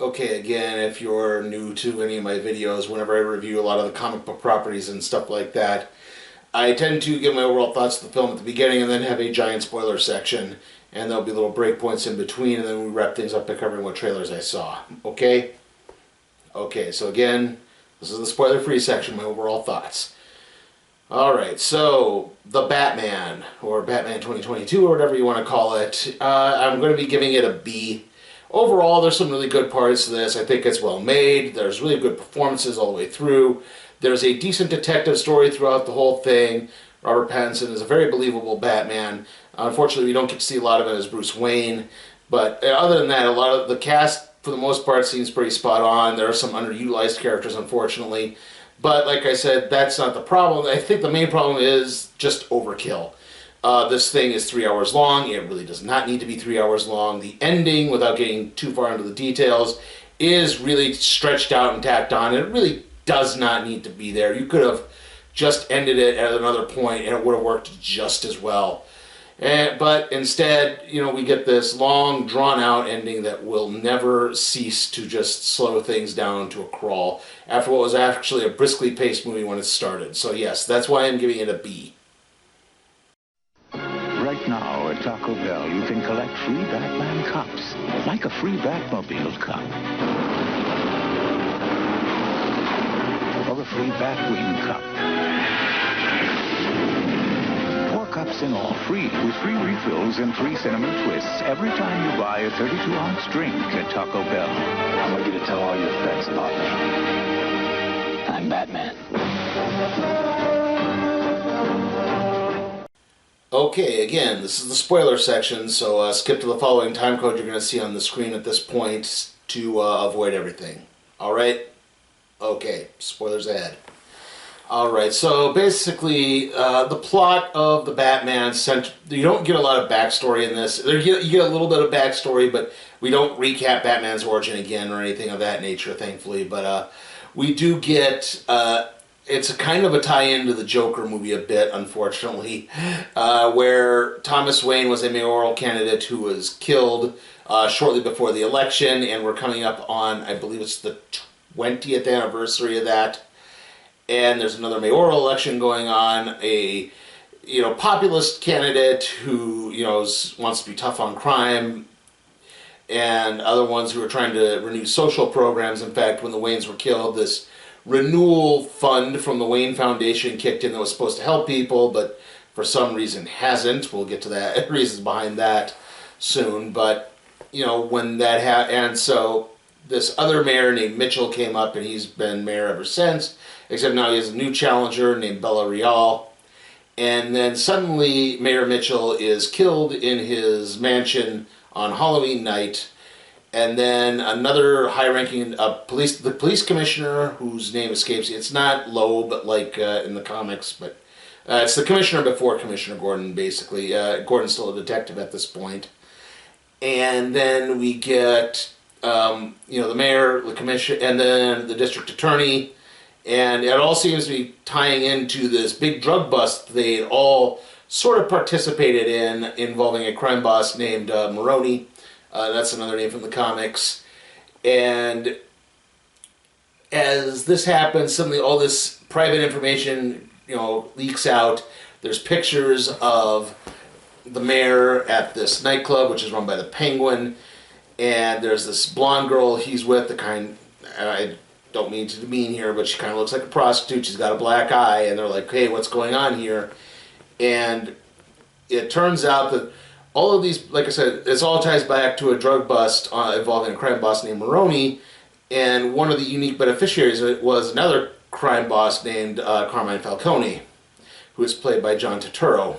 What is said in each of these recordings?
Okay, again, if you're new to any of my videos, whenever I review a lot of the comic book properties and stuff like that, I tend to give my overall thoughts of the film at the beginning and then have a giant spoiler section, and there'll be little breakpoints in between, and then we wrap things up by covering what trailers I saw. Okay? Okay, so again, this is the spoiler-free section, my overall thoughts. Alright, so, The Batman, or Batman 2022, or whatever you want to call it, I'm going to be giving it a B. Overall, there's some really good parts to this. I think it's well made. There's really good performances all the way through. There's a decent detective story throughout the whole thing. Robert Pattinson is a very believable Batman. Unfortunately, we don't get to see a lot of it as Bruce Wayne. But other than that, a lot of the cast, for the most part, seems pretty spot on. There are some underutilized characters, unfortunately. But like I said, that's not the problem. I think the main problem is just overkill. This thing is 3 hours long. It really does not need to be 3 hours long. The ending, without getting too far into the details, is really stretched out and tacked on. It really does not need to be there. You could have just ended it at another point and it would have worked just as well. But instead, we get this long, drawn-out ending that will never cease to just slow things down to a crawl after what was actually a briskly paced movie when it started. So yes, that's why I'm giving it a B. Right now at Taco Bell, you can collect free Batman cups, like a free Batmobile cup. Or a free Batwing cup. 4 cups in all, free, with free refills and free cinnamon twists every time you buy a 32-ounce drink at Taco Bell. I want you to tell all your friends about me. I'm Batman. Okay, again, this is the spoiler section, so skip to the following time code you're going to see on the screen at this point to avoid everything. Alright? Okay, spoilers ahead. Alright, so basically, the plot of the Batman, you don't get a lot of backstory in this. You get a little bit of backstory, but we don't recap Batman's origin again or anything of that nature, thankfully. But we do get... it's a kind of a tie-in to the Joker movie a bit, unfortunately, where Thomas Wayne was a mayoral candidate who was killed shortly before the election, and we're coming up on, I believe it's the 20th anniversary of that, and there's another mayoral election going on. A populist candidate who wants to be tough on crime, and other ones who are trying to renew social programs. In fact, when the Waynes were killed, this renewal fund from the Wayne Foundation kicked in that was supposed to help people, but for some reason hasn't. We'll get to that reasons behind that soon. But when that and so this other mayor named Mitchell came up, and he's been mayor ever since, except now he has a new challenger named Bella Real. And then suddenly Mayor Mitchell is killed in his mansion on Halloween night. And then another high-ranking the police commissioner, whose name escapes me. It's not Loeb, like in the comics, but it's the commissioner before Commissioner Gordon, basically. Gordon's still a detective at this point. And then we get, the mayor, the commission, and then the district attorney. And it all seems to be tying into this big drug bust they all sort of participated in, involving a crime boss named Maroni. That's another name from the comics. And as this happens, suddenly all this private information, leaks out. There's pictures of the mayor at this nightclub, which is run by the Penguin. And there's this blonde girl he's with, I don't mean to demean here, but she kind of looks like a prostitute. She's got a black eye. And they're like, hey, what's going on here? And it turns out that all of these, like I said, this all ties back to a drug bust involving a crime boss named Maroni, and one of the unique beneficiaries of it was another crime boss named Carmine Falcone, who is played by John Turturro.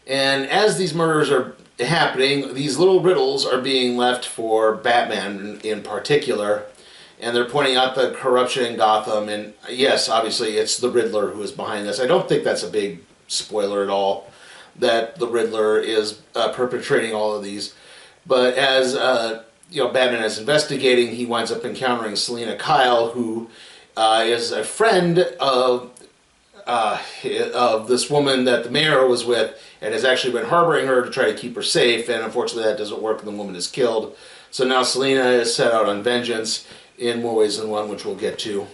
And as these murders are happening, these little riddles are being left for Batman in particular, and they're pointing out the corruption in Gotham, and yes, obviously it's the Riddler who is behind this. I don't think that's a big spoiler at all, that the Riddler is perpetrating all of these. But as Batman is investigating, he winds up encountering Selina Kyle, who is a friend of this woman that the mayor was with, and has actually been harboring her to try to keep her safe, and unfortunately that doesn't work and the woman is killed. So now Selina is set out on vengeance in more ways than one, which we'll get to.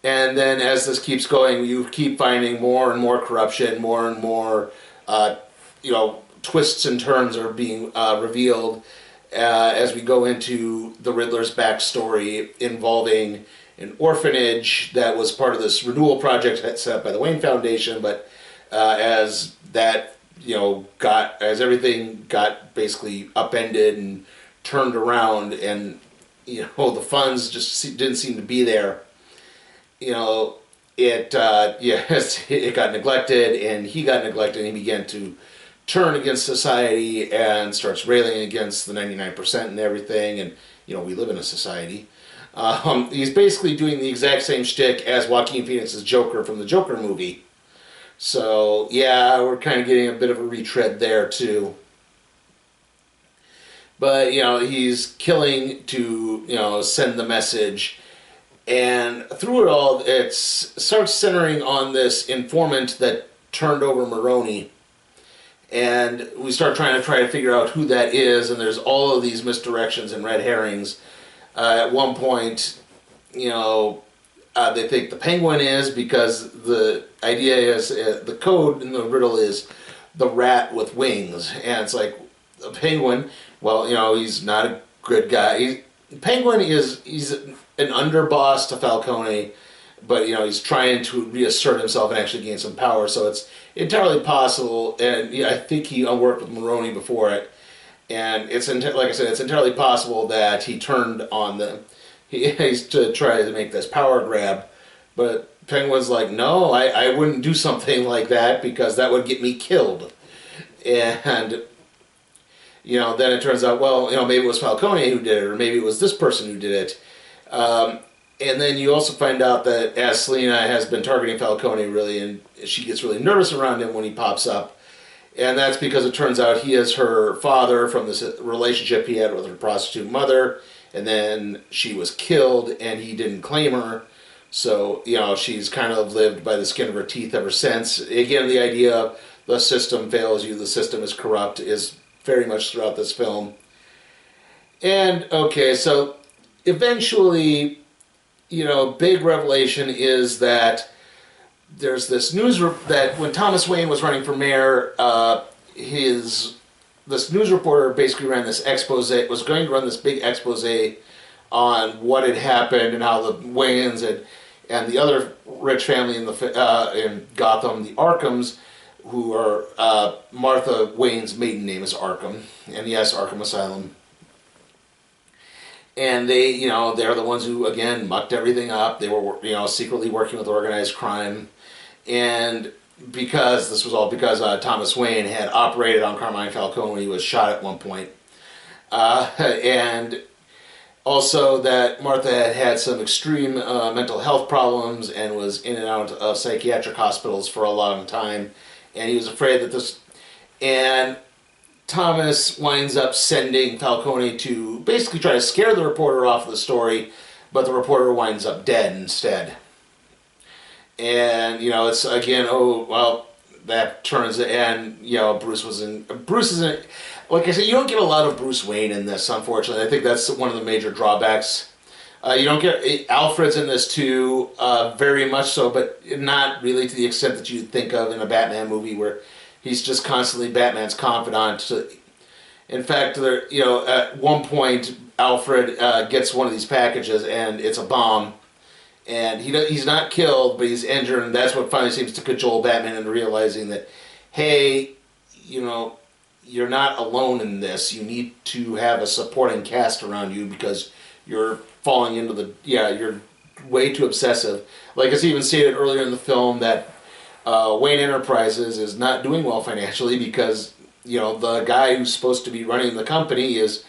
And then as this keeps going, you keep finding more and more corruption, more and more, twists and turns are being revealed as we go into the Riddler's backstory involving an orphanage that was part of this renewal project set up by the Wayne Foundation, but as that, as everything got basically upended and turned around, and the funds just didn't seem to be there. It got neglected, and he got neglected, and he began to turn against society and starts railing against the 99% and everything. And we live in a society. He's basically doing the exact same shtick as Joaquin Phoenix's Joker from the Joker movie. So yeah, we're kind of getting a bit of a retread there too. But he's killing to send the message. And through it all, it starts centering on this informant that turned over Maroni. And we start trying to figure out who that is, and there's all of these misdirections and red herrings. At one point, they think the Penguin is, because the idea is, the code in the riddle is the rat with wings. And it's like, the Penguin, well, he's not a good guy. Penguin he's an underboss to Falcone, but he's trying to reassert himself and actually gain some power. So it's entirely possible, and I think he worked with Maroni before it, and it's like I said, it's entirely possible that he turned on them. He's to try to make this power grab, but Penguin's like, no, I wouldn't do something like that because that would get me killed, and. Then it turns out, well, maybe it was Falcone who did it, or maybe it was this person who did it. And then you also find out that as Selina has been targeting Falcone, really, and she gets really nervous around him when he pops up. And that's because it turns out he is her father from this relationship he had with her prostitute mother. And then she was killed, and he didn't claim her. So, she's kind of lived by the skin of her teeth ever since. Again, the idea of the system fails you, the system is corrupt, is very much throughout this film. And okay, so eventually, big revelation is that there's this news that when Thomas Wayne was running for mayor, this news reporter basically ran this expose, was going to run this big expose on what had happened and how the Waynes and the other rich family in Gotham, the Arkhams, who are Martha Wayne's maiden name is Arkham, and yes, Arkham Asylum. And they, they're the ones who again mucked everything up. They were, secretly working with organized crime, and this was all because Thomas Wayne had operated on Carmine Falcone when he was shot at one point, and also that Martha had some extreme mental health problems and was in and out of psychiatric hospitals for a long time. And he was afraid that this... And Thomas winds up sending Falcone to basically try to scare the reporter off of the story, but the reporter winds up dead instead. And, it's again, that turns... And, Bruce is in... Like I said, you don't get a lot of Bruce Wayne in this, unfortunately. I think that's one of the major drawbacks. You don't get... Alfred's in this too, very much so, but not really to the extent that you'd think of in a Batman movie where he's just constantly Batman's confidant. So, in fact, at one point, Alfred gets one of these packages, and it's a bomb. And he's not killed, but he's injured, and that's what finally seems to cajole Batman into realizing that, hey, you're not alone in this. You need to have a supporting cast around you because you're falling into you're way too obsessive. Like it's even stated earlier in the film that Wayne Enterprises is not doing well financially because, the guy who's supposed to be running the company is,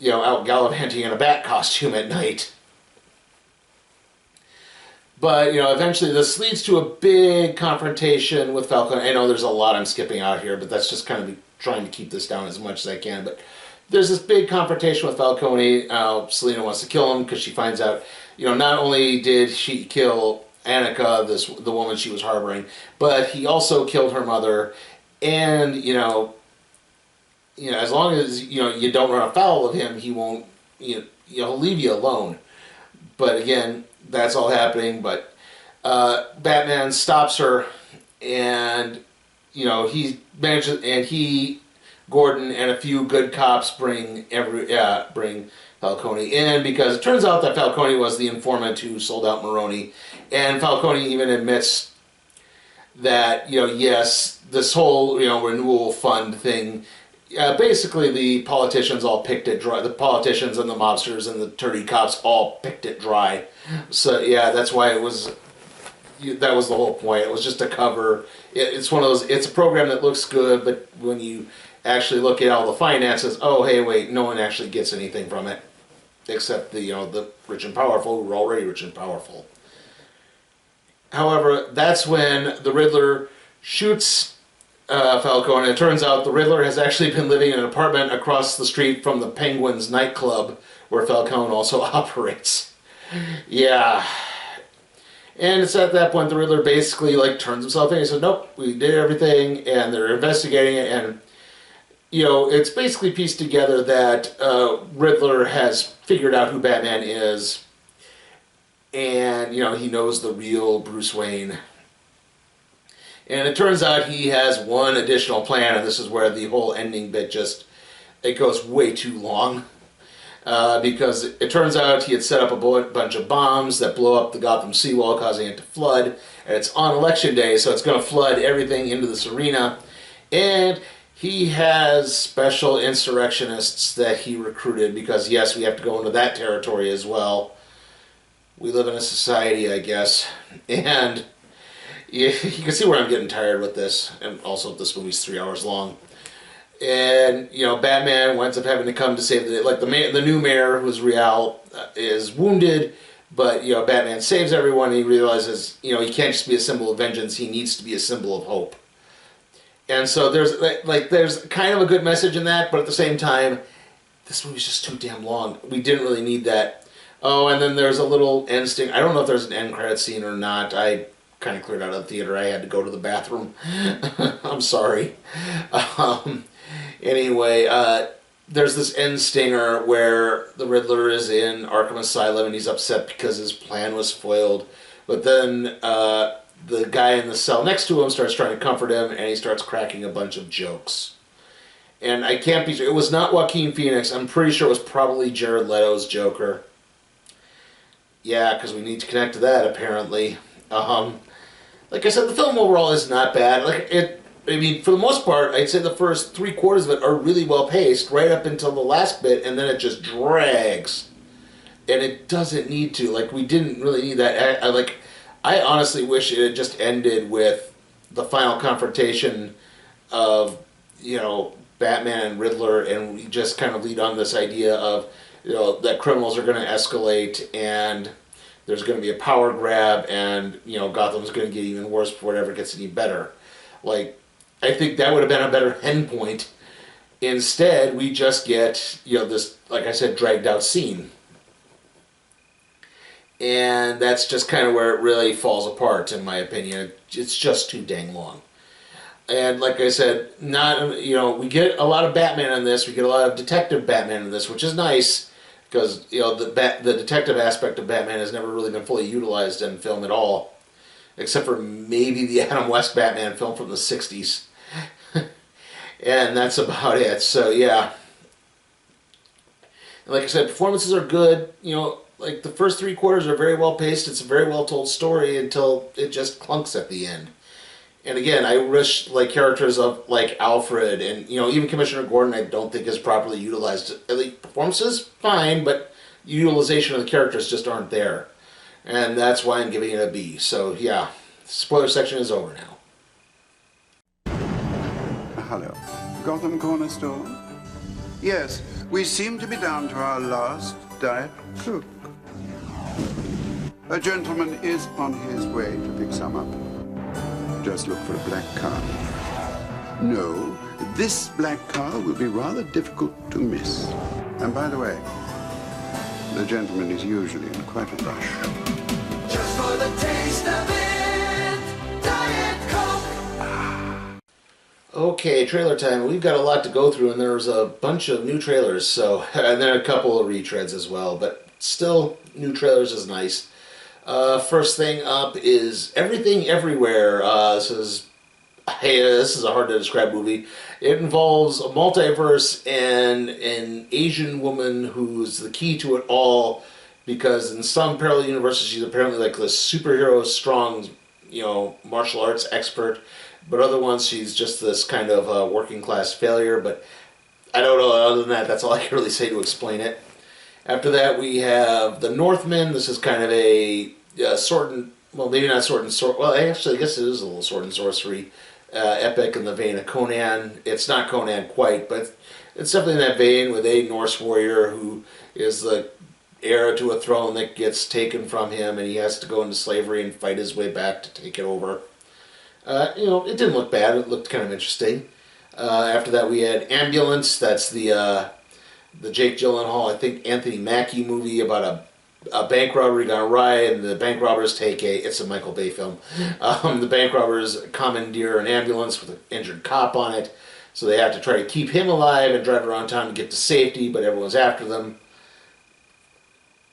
out gallivanting in a bat costume at night. But, eventually this leads to a big confrontation with Falcone. I know there's a lot I'm skipping out here, but that's just kind of trying to keep this down as much as I can. But there's this big confrontation with Falcone. Selina wants to kill him because she finds out, not only did she kill Annika, the woman she was harboring, but he also killed her mother. And, as long as you don't run afoul of him, he won't. He'll leave you alone. But again, that's all happening. But Batman stops her, and he manages, and Gordon and a few good cops bring Falcone in, because it turns out that Falcone was the informant who sold out Maroni, and Falcone even admits that yes, this whole renewal fund thing, basically the politicians all picked it dry. The politicians and the mobsters and the dirty cops all picked it dry. So yeah, that's why it was. That was the whole point. It was just a cover. It's one of those. It's a program that looks good, but when you actually look at all the finances, oh hey, wait, no one actually gets anything from it, except the rich and powerful who are already rich and powerful. However, that's when the Riddler shoots Falcone, and it turns out the Riddler has actually been living in an apartment across the street from the Penguins nightclub, where Falcone also operates. Yeah. And it's at that point the Riddler basically turns himself in. He says, nope, we did everything, and they're investigating it, and it's basically pieced together that Riddler has figured out who Batman is, and he knows the real Bruce Wayne. And it turns out he has one additional plan, and this is where the whole ending bit it goes way too long. Because it turns out he had set up a bunch of bombs that blow up the Gotham seawall, causing it to flood. And it's on election day, so it's going to flood everything into this arena. And he has special insurrectionists that he recruited, because yes, we have to go into that territory as well. We live in a society, I guess. And you can see where I'm getting tired with this. And also, this movie's 3 hours long. And Batman winds up having to come to save the new mayor, who's Real, is wounded, but Batman saves everyone, and he realizes he can't just be a symbol of vengeance, he needs to be a symbol of hope. And so there's kind of a good message in that, but at the same time, this movie's just too damn long. We didn't really need that. Oh, and then there's a little end sting. I don't know if there's an end credit scene or not. I kind of cleared out of the theater. I had to go to the bathroom. I'm sorry. Anyway, there's this end stinger where the Riddler is in Arkham Asylum, and he's upset because his plan was foiled. But then the guy in the cell next to him starts trying to comfort him, and he starts cracking a bunch of jokes. And I can't be sure. It was not Joaquin Phoenix. I'm pretty sure it was probably Jared Leto's Joker. Yeah, because we need to connect to that, apparently. Like I said, the film overall is not bad. I mean, for the most part, I'd say the first 3/4 of it are really well paced, right up until the last bit, and then it just drags. And it doesn't need to. We didn't really need that. I honestly wish it had just ended with the final confrontation of, Batman and Riddler, and we just kind of lead on this idea of, that criminals are going to escalate, and there's going to be a power grab, and, Gotham's going to get even worse before it ever gets any better. I think that would have been a better end point. Instead, we just get, this, like I said, dragged out scene. And that's just kind of where it really falls apart, in my opinion. It's just too dang long. And like I said, we get a lot of Batman in this. We get a lot of Detective Batman in this, which is nice, because, the detective aspect of Batman has never really been fully utilized in film at all. Except for maybe the Adam West Batman film from the 60s. And that's about it. So, yeah. And like I said, performances are good. The first 3/4 are very well paced. It's a very well told story until it just clunks at the end. And again, I wish characters of Alfred and even Commissioner Gordon, I don't think is properly utilized. Performances, fine, but utilization of the characters just aren't there. And that's why I'm giving it a B. So, yeah, spoiler section is over now. Hello. Gotham Corner Store? Yes, we seem to be down to our last Diet Coke. A gentleman is on his way to pick some up. Just look for a black car. No, this black car will be rather difficult to miss. And by the way, the gentleman is usually in quite a rush. Just for the taste of it, Diet Coke. Okay, trailer time. We've got a lot to go through, and there's a bunch of new trailers, so and then a couple of retreads as well. But still, new trailers is nice. First thing up is Everything Everywhere. This is a hard to describe movie. It involves a multiverse and an Asian woman who's the key to it all, because in some parallel universes she's apparently like the superhero strong, martial arts expert, but other ones she's just this kind of working class failure. But I don't know. Other than that, that's all I can really say to explain it. After that, we have The Northman. This is kind of a sword and, well, maybe not sword and sword. Well, actually, I guess it is a little sword and sorcery epic in the vein of Conan. It's not Conan quite, but it's definitely in that vein with a Norse warrior who is the heir to a throne that gets taken from him, and he has to go into slavery and fight his way back to take it over. It didn't look bad. It looked kind of interesting. After that, we had Ambulance. That's the Jake Gyllenhaal, I think Anthony Mackie movie about a bank robbery gone awry, and the bank robbers it's a Michael Bay film. The bank robbers commandeer an ambulance with an injured cop on it, so they have to try to keep him alive and drive around town to get to safety, but everyone's after them.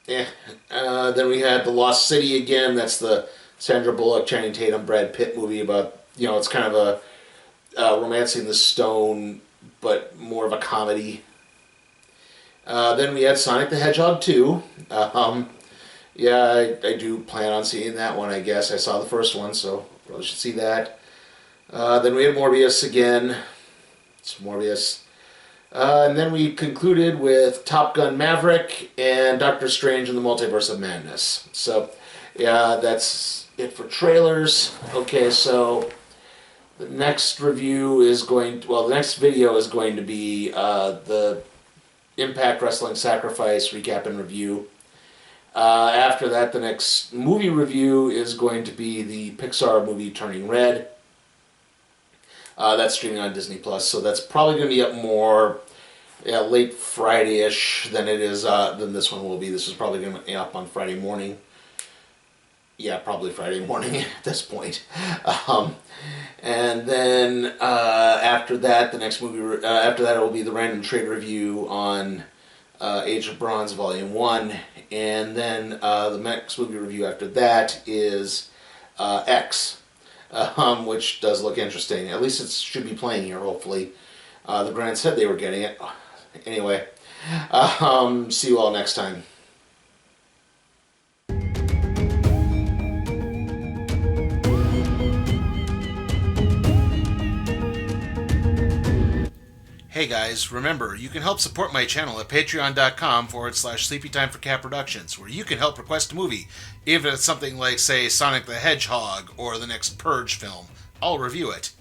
Then we had The Lost City again. That's the Sandra Bullock, Channing Tatum, Brad Pitt movie about, it's kind of a Romancing the Stone, but more of a comedy. Then we had Sonic the Hedgehog 2. I do plan on seeing that one, I guess. I saw the first one, so probably should see that. Then we had Morbius again. It's Morbius. And then we concluded with Top Gun Maverick and Doctor Strange in the Multiverse of Madness. So, yeah, that's it for trailers. Okay, so the next video is going to be the Impact Wrestling Sacrifice recap and review. After that, the next movie review is going to be the Pixar movie Turning Red. That's streaming on Disney Plus, so that's probably going to be up more late Friday-ish than this one will be. This is probably going to be up on Friday morning. Yeah, probably Friday morning at this point. And then after that, the next movie after that it will be the Random Trade review on Age of Bronze Volume 1, and then the next movie review after that is X, which does look interesting. At least it should be playing here, hopefully. The Grand said they were getting it. Anyway, see you all next time. Hey guys, remember, you can help support my channel at patreon.com/SleepyTimeForCat Productions, where you can help request a movie, even if it's something like, say, Sonic the Hedgehog or the next Purge film. I'll review it.